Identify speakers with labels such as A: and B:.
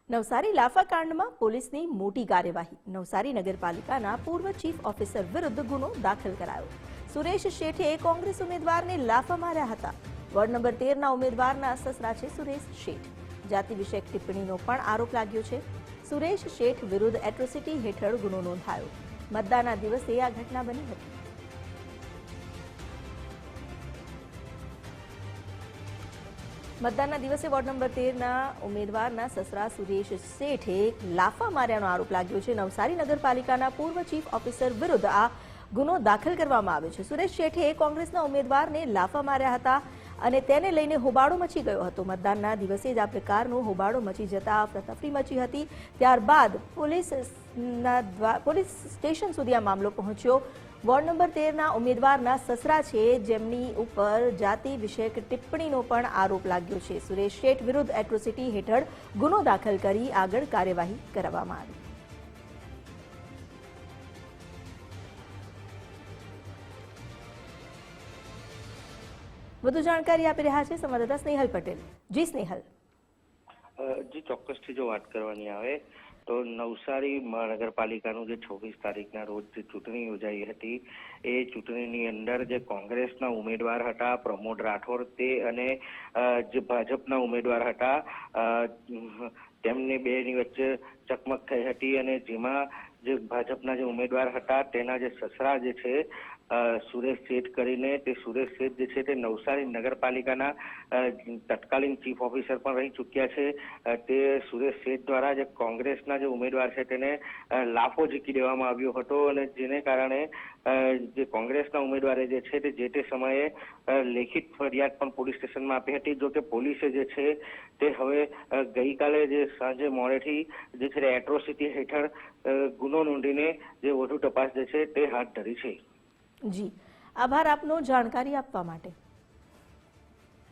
A: નવસારી લાફાકાંડમાં પોલીસની મોટી કાર્યવાહી। નવસારી નગરપાલિકાના પૂર્વ ચીફ ઓફિસર વિરુદ્ધ ગુનો દાખલ કરાયો। સુરેશ શેઠે કોંગ્રેસ ઉમેદવારને લાફા માર્યા હતા। વોર્ડ નંબર 13ના ઉમેદવારના સસરા છે સુરેશ શેઠ। જાતિ વિષયક ટિપ્પણીનો પણ આરોપ લાગ્યો છે। સુરેશ શેઠ વિરુદ્ધ એટ્રોસિટી હેઠળ ગુનો નોંધાયો। મતદાનના દિવસે આ ઘટના બની હતી। મતદાનના દિવસે વોર્ડ નંબર 13ના ઉમેદવારના સસરા સુરેશ શેઠે લાફા માર્યાનો આરોપ લાગ્યો છે। નવસારી નગરપાલિકાના પૂર્વ ચીફ ઓફિસર વિરુદ્ધ આ ગુનો દાખલ કરવામાં આવ્યો છે। સુરેશ શેઠે કોંગ્રેસના ઉમેદવારને લાફા માર્યા હતા અને તેને લઈને હોબાળો મચી ગયો હતો। મતદાનના દિવસે જ આ પ્રકારનો હોબાળો મચી જતા અફરાતફરી મચી હતી। ત્યારબાદ પોલીસ સ્ટેશન સુધી આ મામલો પહોંચ્યો। વોર્ડ નંબર 13ના ઉમેદવારના સસરા છે જેમની ઉપર જાતિ વિષયક ટિપ્પણીનો પણ આરોપ લાગ્યો છે। સુરેશ શેઠ વિરુદ્ધ એટ્રોસિટી હેઠળ ગુનો દાખલ કરી આગળ કાર્યવાહી કરવામાં આવી। વધુ જાણકારી આપી રહ્યા છે સંવાદદાતા સ્નેહલ પટેલ। જી સ્નેહલ।
B: જી ચોક્કસથી જો વાત કરવાની આવે તો નવસારી મહાનગરપાલિકાનું જે 26 તારીખના રોજ જે ચૂંટણી યોજાઈ હતી એ ચૂંટણીની અંદર જે કોંગ્રેસના ઉમેદવાર હતા પ્રમોદ રાઠોડ તે અને જે ભાજપના ઉમેદવાર હતા તેમની બેની વચ્ચે ચકમક થઈ હતી અને જેમાં જે ભાજપના જે ઉમેદવાર હતા તેના જે સસરા જે છે સુરેશ શેઠ કરીને તે સુરેશ શેઠ જે છે તે નવસારી નગરપાલિકાના તત્કાલીન ચીફ ઓફિસર પણ રહી ચૂક્યા છે। તે સુરેશ શેઠ દ્વારા જે કોંગ્રેસના જે ઉમેદવાર છે તેને લાફો ઝીકી દેવામાં આવ્યો હતો અને જેને કારણે જે કોંગ્રેસના ઉમેદવારે જે છે તે જે તે સમયે લેખિત ફરિયાદ પણ પોલીસ સ્ટેશનમાં આપી હતી। જો કે પોલીસે જે છે તે હવે ગઈકાલે જે સાંજે મોડેથી જે છે એટ્રોસિટી હેઠળ ગુનો નોંધીને જે વધુ તપાસ જે છે તે હાથ ધરી છે।
A: જી આભાર આપનો જાણકારી આપવા માટે।